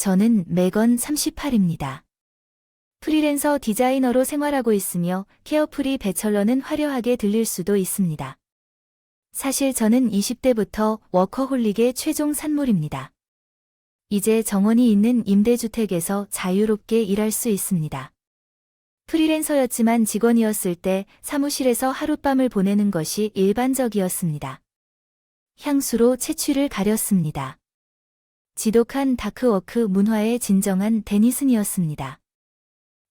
저는 메건 38입니다. 프리랜서 디자이너로 생활하고 있으며 케어프리 배철러는 화려하게 들릴 수도 있습니다. 사실 저는 20대부터 워커홀릭의 최종 산물입니다. 이제 정원이 있는 임대주택에서 자유롭게 일할 수 있습니다. 프리랜서였지만 직원이었을 때 사무실에서 하룻밤을 보내는 것이 일반적이었습니다. 향수로 채취를 가렸습니다. 지독한 다크워크 문화의 진정한 데니슨이었습니다.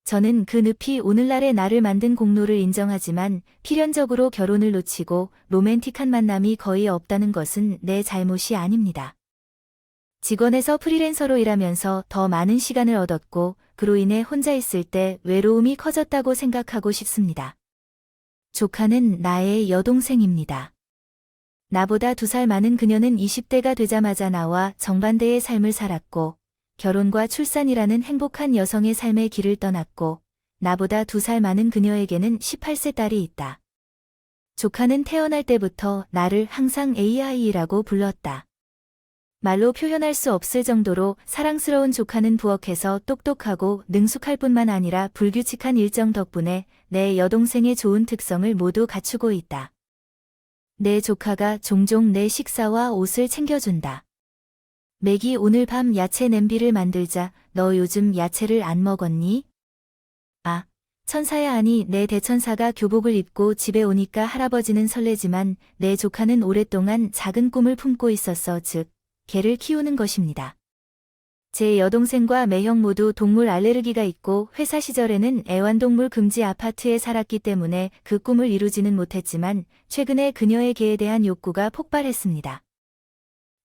저는 그 늪이 오늘날의 나를 만든 공로를 인정하지만 필연적으로 결혼을 놓치고 로맨틱한 만남이 거의 없다는 것은 내 잘못이 아닙니다. 직원에서 프리랜서로 일하면서 더 많은 시간을 얻었고 그로 인해 혼자 있을 때 외로움이 커졌다고 생각하고 싶습니다. 조카는 나의 여동생입니다. 나보다 2살 많은 그녀는 20대가 되자마자 나와 정반대의 삶을 살았고 결혼과 출산이라는 행복한 여성의 삶의 길을 떠났고 나보다 2살 많은 그녀에게는 18세 딸이 있다. 조카는 태어날 때부터 나를 항상 AI라고 불렀다. 말로 표현할 수 없을 정도로 사랑스러운 조카는 부엌에서 똑똑하고 능숙할 뿐만 아니라 불규칙한 일정 덕분에 내 여동생의 좋은 특성을 모두 갖추고 있다. 내 조카가 종종 내 식사와 옷을 챙겨준다. 맥이 오늘 밤 야채 냄비를 만들자. 너 요즘 야채를 안 먹었니? 아, 천사야. 아니, 내 대천사가 교복을 입고 집에 오니까 할아버지는 설레지만 내 조카는 오랫동안 작은 꿈을 품고 있었어. 즉, 개를 키우는 것입니다. 제 여동생과 매형 모두 동물 알레르기가 있고 회사 시절에는 애완동물 금지 아파트에 살았기 때문에 그 꿈을 이루지는 못했지만 최근에 그녀의 개에 대한 욕구가 폭발했습니다.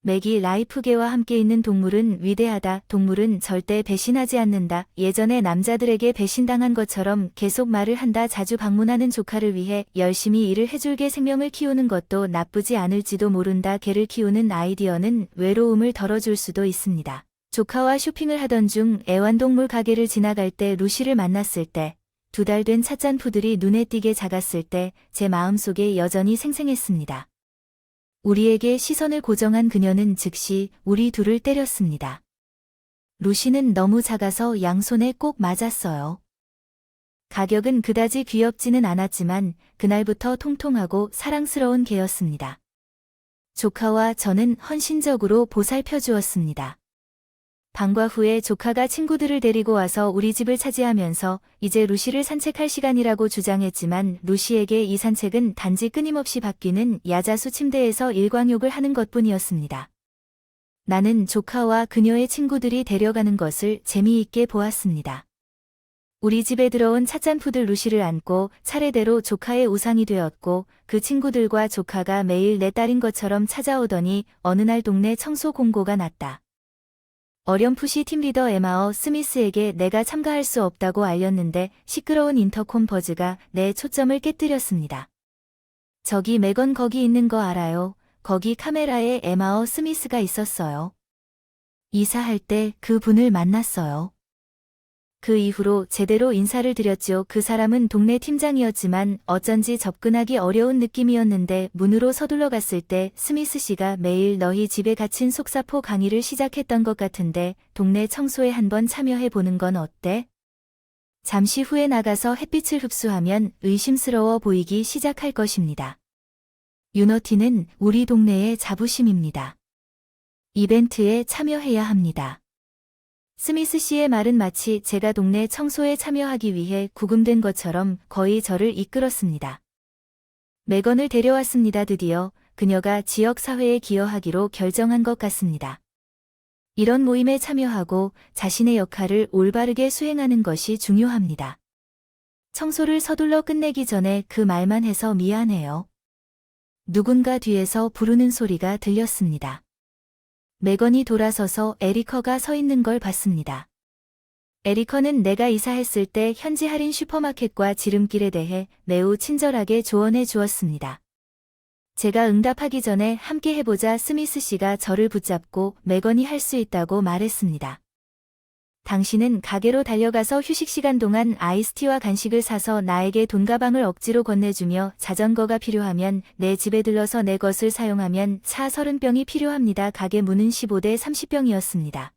맥이 라이프개와 함께 있는 동물은 위대하다. 동물은 절대 배신하지 않는다. 예전에 남자들에게 배신당한 것처럼 계속 말을 한다. 자주 방문하는 조카를 위해 열심히 일을 해줄 개 생명을 키우는 것도 나쁘지 않을지도 모른다. 개를 키우는 아이디어는 외로움을 덜어줄 수도 있습니다. 조카와 쇼핑을 하던 중 애완동물 가게를 지나갈 때 루시를 만났을 때 2달 된 찻잔푸들이 눈에 띄게 작았을 때 제 마음속에 여전히 생생했습니다. 우리에게 시선을 고정한 그녀는 즉시 우리 둘을 때렸습니다. 루시는 너무 작아서 양손에 꼭 맞았어요. 가격은 그다지 귀엽지는 않았지만 그날부터 통통하고 사랑스러운 개였습니다. 조카와 저는 헌신적으로 보살펴 주었습니다. 방과 후에 조카가 친구들을 데리고 와서 우리 집을 차지하면서 이제 루시를 산책할 시간이라고 주장했지만 루시에게 이 산책은 단지 끊임없이 바뀌는 야자수 침대에서 일광욕을 하는 것뿐이었습니다. 나는 조카와 그녀의 친구들이 데려가는 것을 재미있게 보았습니다. 우리 집에 들어온 찻잔푸드 루시를 안고 차례대로 조카의 우상이 되었고 그 친구들과 조카가 매일 내 딸인 것처럼 찾아오더니 어느 날 동네 청소 공고가 났다. 어렴풋이 팀리더 에마어 스미스에게 내가 참가할 수 없다고 알렸는데 시끄러운 인터콤 버즈가 내 초점을 깨뜨렸습니다. 저기 맥건 거기 있는 거 알아요? 거기 카메라에 에마어 스미스가 있었어요. 이사할 때 그 분을 만났어요. 그 이후로 제대로 인사를 드렸죠. 그 사람은 동네 팀장이었지만 어쩐지 접근하기 어려운 느낌이었는데 문으로 서둘러 갔을 때 스미스 씨가 매일 너희 집에 갇힌 속사포 강의를 시작했던 것 같은데 동네 청소에 한번 참여해 보는 건 어때? 잠시 후에 나가서 햇빛을 흡수하면 의심스러워 보이기 시작할 것입니다. 유너티는 우리 동네의 자부심입니다. 이벤트에 참여해야 합니다. 스미스 씨의 말은 마치 제가 동네 청소에 참여하기 위해 구금된 것처럼 거의 저를 이끌었습니다. 맥건을 데려왔습니다. 드디어 그녀가 지역사회에 기여하기로 결정한 것 같습니다. 이런 모임에 참여하고 자신의 역할을 올바르게 수행하는 것이 중요합니다. 청소를 서둘러 끝내기 전에 그 말만 해서 미안해요. 누군가 뒤에서 부르는 소리가 들렸습니다. 맥건이 돌아서서 에리커가 서 있는 걸 봤습니다. 에리커는 내가 이사했을 때 현지 할인 슈퍼마켓과 지름길에 대해 매우 친절하게 조언해 주었습니다. 제가 응답하기 전에 함께 해보자. 스미스 씨가 저를 붙잡고 맥건이 할 수 있다고 말했습니다. 당신은 가게로 달려가서 휴식 시간 동안 아이스티와 간식을 사서 나에게 돈가방을 억지로 건네주며 자전거가 필요하면 내 집에 들러서 내 것을 사용하면 차 30병이 필요합니다. 가게 문은 15대 30병이었습니다.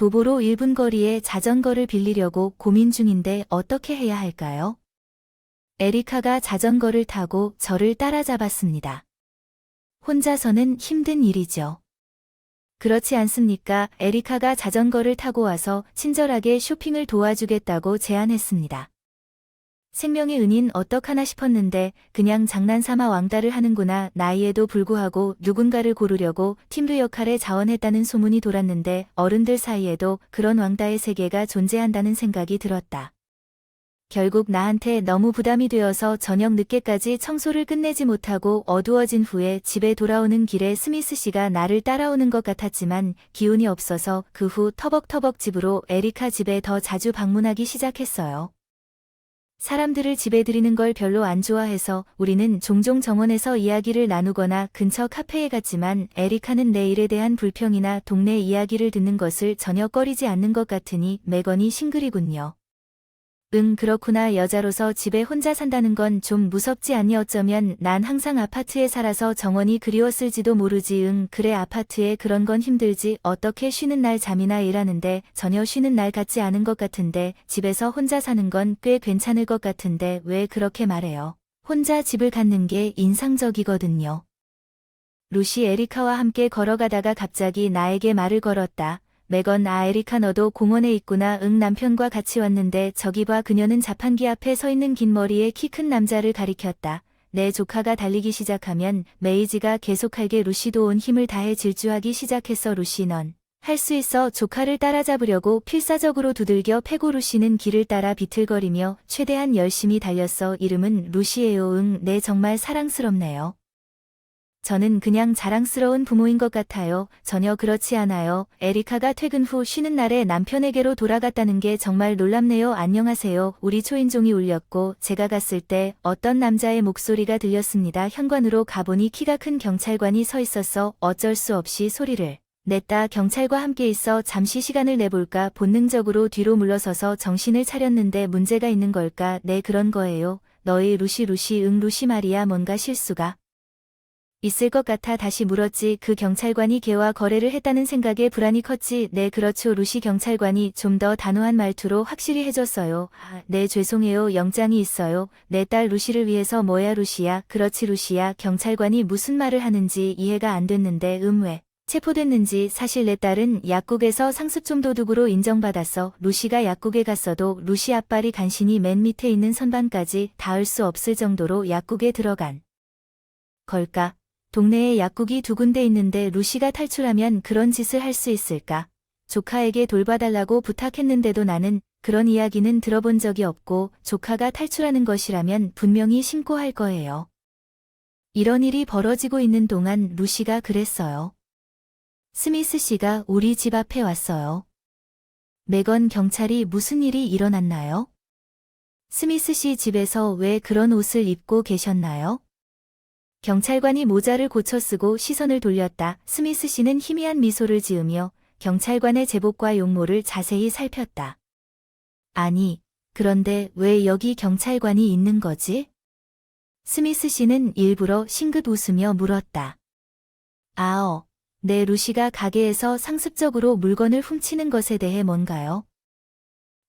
도보로 1분 거리에 자전거를 빌리려고 고민 중인데 어떻게 해야 할까요? 에리카가 자전거를 타고 저를 따라잡았습니다. 혼자서는 힘든 일이죠. 그렇지 않습니까? 에리카가 자전거를 타고 와서 친절하게 쇼핑을 도와주겠다고 제안했습니다. 생명의 은인 어떡하나 싶었는데 그냥 장난삼아 왕따를 하는구나. 나이에도 불구하고 누군가를 고르려고 팀브 역할에 자원했다는 소문이 돌았는데 어른들 사이에도 그런 왕따의 세계가 존재한다는 생각이 들었다. 결국 나한테 너무 부담이 되어서 저녁 늦게까지 청소를 끝내지 못하고 어두워진 후에 집에 돌아오는 길에 스미스 씨가 나를 따라오는 것 같았지만 기운이 없어서 그 후 터벅터벅 집으로 에리카 집에 더 자주 방문하기 시작했어요. 사람들을 집에 들이는 걸 별로 안 좋아해서 우리는 종종 정원에서 이야기를 나누거나 근처 카페에 갔지만 에리카는 내 일에 대한 불평이나 동네 이야기를 듣는 것을 전혀 꺼리지 않는 것 같으니 매건이 싱글이군요. 그렇구나. 여자로서 집에 혼자 산다는 건 좀 무섭지 않니? 어쩌면 난 항상 아파트에 살아서 정원이 그리웠을지도 모르지. 그래, 아파트에 그런 건 힘들지. 어떻게 쉬는 날 잠이나 일하는데 전혀 쉬는 날 같지 않은 것 같은데 집에서 혼자 사는 건 꽤 괜찮을 것 같은데 왜 그렇게 말해요? 혼자 집을 갖는 게 인상적이거든요. 루시 에리카와 함께 걸어가다가 갑자기 나에게 말을 걸었다. 매건, 아, 에리카 너도 공원에 있구나. 남편과 같이 왔는데 저기 봐. 그녀는 자판기 앞에 서 있는 긴 머리에 키 큰 남자를 가리켰다. 내 조카가 달리기 시작하면 메이지가 계속할게. 루시도 온 힘을 다해 질주하기 시작했어. 루시, 넌 할 수 있어. 조카를 따라잡으려고 필사적으로 두들겨 패고 루시는 길을 따라 비틀거리며 최대한 열심히 달렸어. 이름은 루시예요. 네, 정말 사랑스럽네요. 저는 그냥 자랑스러운 부모인 것 같아요. 전혀 그렇지 않아요. 에리카가 퇴근 후 쉬는 날에 남편에게로 돌아갔다는 게 정말 놀랍네요. 안녕하세요. 우리 초인종이 울렸고 제가 갔을 때 어떤 남자의 목소리가 들렸습니다. 현관으로 가보니 키가 큰 경찰관이 서 있었어. 어쩔 수 없이 소리를 냈다. 경찰과 함께 있어 잠시 시간을 내볼까. 본능적으로 뒤로 물러서서 정신을 차렸는데 문제가 있는 걸까. 네, 그런 거예요. 너의 루시. 루시 말이야. 뭔가 실수가 있을 것 같아 다시 물었지. 그 경찰관이 걔와 거래를 했다는 생각에 불안이 컸지. 네, 그렇죠. 루시. 경찰관이 좀 더 단호한 말투로 확실히 해줬어요. 아, 네, 죄송해요. 영장이 있어요. 내 딸 루시를 위해서. 뭐야 루시야? 그렇지 루시야. 경찰관이 무슨 말을 하는지 이해가 안 됐는데 왜 체포됐는지. 사실 내 딸은 약국에서 상습점 도둑으로 인정받았어. 루시가 약국에 갔어도 루시 앞발이 간신히 맨 밑에 있는 선반까지 닿을 수 없을 정도로 약국에 들어간 걸까? 동네에 약국이 2군데 있는데 루시가 탈출하면 그런 짓을 할 수 있을까? 조카에게 돌봐달라고 부탁했는데도 나는 그런 이야기는 들어본 적이 없고 조카가 탈출하는 것이라면 분명히 신고할 거예요. 이런 일이 벌어지고 있는 동안 루시가 그랬어요. 스미스 씨가 우리 집 앞에 왔어요. 매건 경찰이 무슨 일이 일어났나요? 스미스 씨 집에서 왜 그런 옷을 입고 계셨나요? 경찰관이 모자를 고쳐 쓰고 시선을 돌렸다. 스미스 씨는 희미한 미소를 지으며 경찰관의 제복과 용모를 자세히 살폈다. 아니, 그런데 왜 여기 경찰관이 있는 거지? 스미스 씨는 일부러 싱긋 웃으며 물었다. 네, 루시가 가게에서 상습적으로 물건을 훔치는 것에 대해 뭔가요?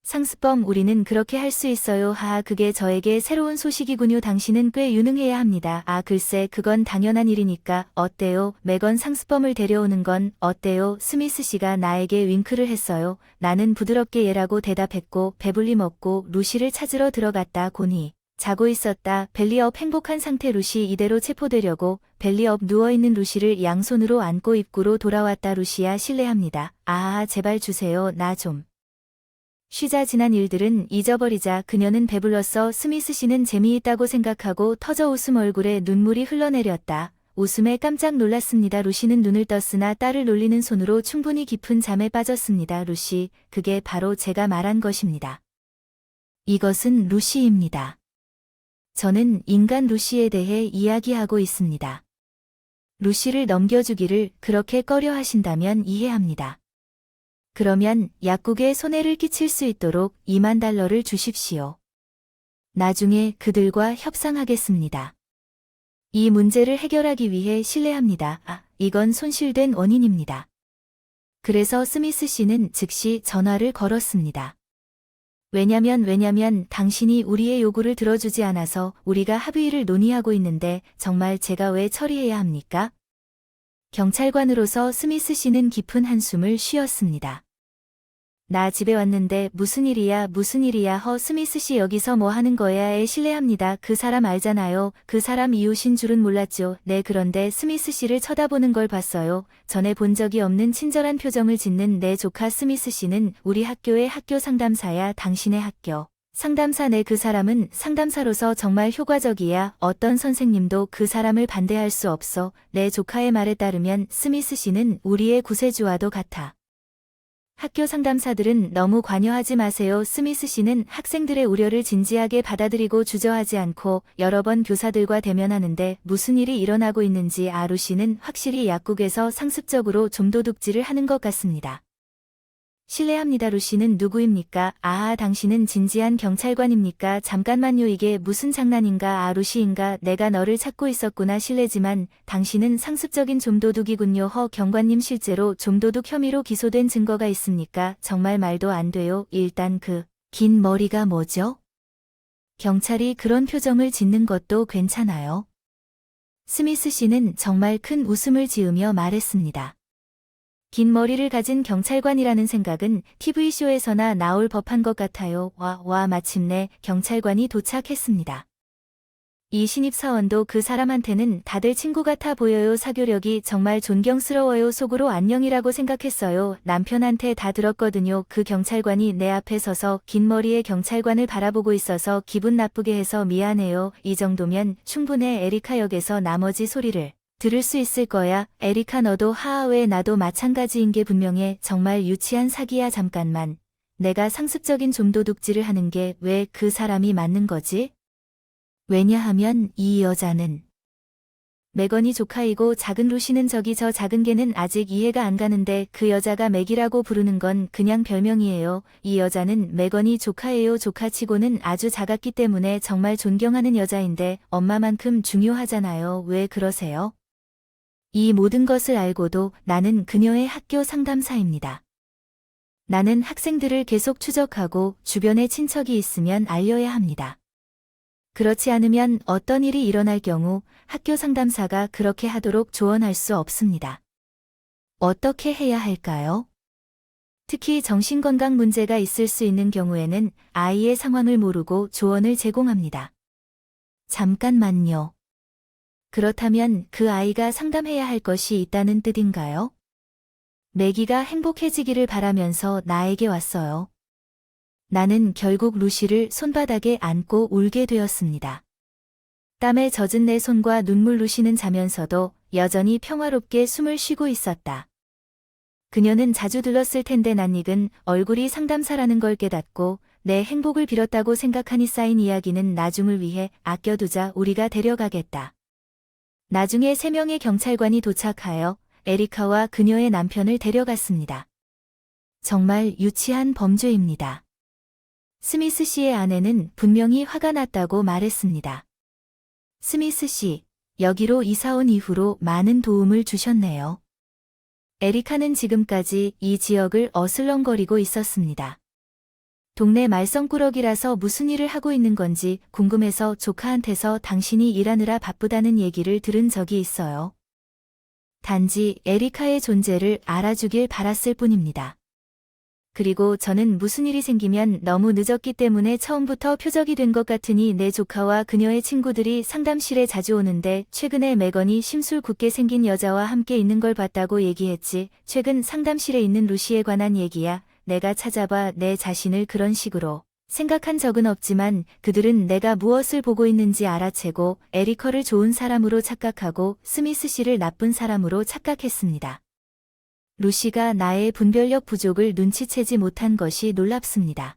상습범. 우리는 그렇게 할 수 있어요. 하하, 그게 저에게 새로운 소식이군요. 당신은 꽤 유능해야 합니다. 아, 글쎄, 그건 당연한 일이니까. 어때요? 매건 상습범을 데려오는 건 어때요? 스미스 씨가 나에게 윙크를 했어요. 나는 부드럽게 예라고 대답했고 배불리 먹고 루시를 찾으러 들어갔다. 곤히 자고 있었다. 벨리업. 행복한 상태 루시. 이대로 체포되려고 벨리업. 누워있는 루시를 양손으로 안고 입구로 돌아왔다. 루시야, 실례합니다. 아, 제발 주세요. 나 좀 쉬자. 지난 일들은 잊어버리자. 그녀는 배불렀어. 스미스 씨는 재미있다고 생각하고 터져 웃음. 얼굴에 눈물이 흘러내렸다. 웃음에 깜짝 놀랐습니다. 루시는 눈을 떴으나 딸을 놀리는 손으로 충분히 깊은 잠에 빠졌습니다. 루시, 그게 바로 제가 말한 것입니다. 이것은 루시입니다. 저는 인간 루시에 대해 이야기하고 있습니다. 루시를 넘겨주기를 그렇게 꺼려 하신다면 이해합니다. 그러면 약국에 손해를 끼칠 수 있도록 $20,000를 주십시오. 나중에 그들과 협상하겠습니다. 이 문제를 해결하기 위해 실례합니다. 아, 이건 손실된 원인입니다. 그래서 스미스 씨는 즉시 전화를 걸었습니다. 왜냐면 당신이 우리의 요구를 들어주지 않아서 우리가 합의를 논의하고 있는데 정말 제가 왜 처리해야 합니까? 경찰관으로서 스미스 씨는 깊은 한숨을 쉬었습니다. 나 집에 왔는데 무슨 일이야 스미스 씨 여기서 뭐 하는 거야 실례합니다. 그 사람 알잖아요. 그 사람 이웃인 줄은 몰랐죠. 네 그런데 스미스 씨를 쳐다보는 걸 봤어요. 전에 본 적이 없는 친절한 표정을 짓는 내 조카 스미스 씨는 우리 학교의 학교 상담사야. 당신의 학교 상담사. 네 그 사람은 상담사로서 정말 효과적이야. 어떤 선생님도 그 사람을 반대할 수 없어. 내 조카의 말에 따르면 스미스 씨는 우리의 구세주와도 같아. 학교 상담사들은 너무 관여하지 마세요. 스미스 씨는 학생들의 우려를 진지하게 받아들이고 주저하지 않고 여러 번 교사들과 대면하는데 무슨 일이 일어나고 있는지 아루 씨는 확실히 약국에서 상습적으로 좀도둑질을 하는 것 같습니다. 실례합니다. 루 씨는 누구입니까? 아하 당신은 진지한 경찰관입니까? 잠깐만요. 이게 무슨 장난인가? 아루 씨인가? 내가 너를 찾고 있었구나. 실례지만 당신은 상습적인 좀도둑이군요. 경관님 실제로 좀도둑 혐의로 기소된 증거가 있습니까? 정말 말도 안 돼요. 일단 그 긴 머리가 뭐죠? 경찰이 그런 표정을 짓는 것도 괜찮아요. 스미스 씨는 정말 큰 웃음을 지으며 말했습니다. 긴 머리를 가진 경찰관이라는 생각은 TV쇼에서나 나올 법한 것 같아요. 마침내 경찰관이 도착했습니다. 이 신입사원도 그 사람한테는 다들 친구 같아 보여요. 사교력이 정말 존경스러워요. 속으로 안녕이라고 생각했어요. 남편한테 다 들었거든요. 그 경찰관이 내 앞에 서서 긴 머리의 경찰관을 바라보고 있어서 기분 나쁘게 해서 미안해요. 이 정도면 충분해. 에리카 역에서 나머지 소리를 들을 수 있을 거야. 에리카 너도 왜 나도 마찬가지인 게 분명해. 정말 유치한 사기야. 잠깐만. 내가 상습적인 좀도둑질을 하는 게 왜 그 사람이 맞는 거지? 왜냐하면 이 여자는 메건이 조카이고 작은 루시는 저기 저 작은 개는 아직 이해가 안 가는데 그 여자가 맥이라고 부르는 건 그냥 별명이에요. 이 여자는 메건이 조카예요. 조카치고는 아주 작았기 때문에 정말 존경하는 여자인데 엄마만큼 중요하잖아요. 왜 그러세요? 이 모든 것을 알고도 나는 그녀의 학교 상담사입니다. 나는 학생들을 계속 추적하고 주변에 친척이 있으면 알려야 합니다. 그렇지 않으면 어떤 일이 일어날 경우 학교 상담사가 그렇게 하도록 조언할 수 없습니다. 어떻게 해야 할까요? 특히 정신건강 문제가 있을 수 있는 경우에는 아이의 상황을 모르고 조언을 제공합니다. 잠깐만요. 그렇다면 그 아이가 상담해야 할 것이 있다는 뜻인가요? 매기가 행복해지기를 바라면서 나에게 왔어요. 나는 결국 루시를 손바닥에 안고 울게 되었습니다. 땀에 젖은 내 손과 눈물. 루시는 자면서도 여전히 평화롭게 숨을 쉬고 있었다. 그녀는 자주 들렀을 텐데 낯익은 얼굴이 상담사라는 걸 깨닫고 내 행복을 빌었다고 생각하니 쌓인 이야기는 나중을 위해 아껴두자. 우리가 데려가겠다. 나중에 3명의 경찰관이 도착하여 에리카와 그녀의 남편을 데려갔습니다. 정말 유치한 범죄입니다. 스미스 씨의 아내는 분명히 화가 났다고 말했습니다. 스미스 씨, 여기로 이사 온 이후로 많은 도움을 주셨네요. 에리카는 지금까지 이 지역을 어슬렁거리고 있었습니다. 동네 말썽꾸러기라서 무슨 일을 하고 있는 건지 궁금해서 조카한테서 당신이 일하느라 바쁘다는 얘기를 들은 적이 있어요. 단지 에리카의 존재를 알아주길 바랐을 뿐입니다. 그리고 저는 무슨 일이 생기면 너무 늦었기 때문에 처음부터 표적이 된 것 같으니 내 조카와 그녀의 친구들이 상담실에 자주 오는데 최근에 메건이 심술 굳게 생긴 여자와 함께 있는 걸 봤다고 얘기했지. 최근 상담실에 있는 루시에 관한 얘기야. 내가 찾아봐 내 자신을 그런 식으로 생각한 적은 없지만 그들은 내가 무엇을 보고 있는지 알아채고 에리커를 좋은 사람으로 착각하고 스미스 씨를 나쁜 사람으로 착각했습니다. 루시가 나의 분별력 부족을 눈치채지 못한 것이 놀랍습니다.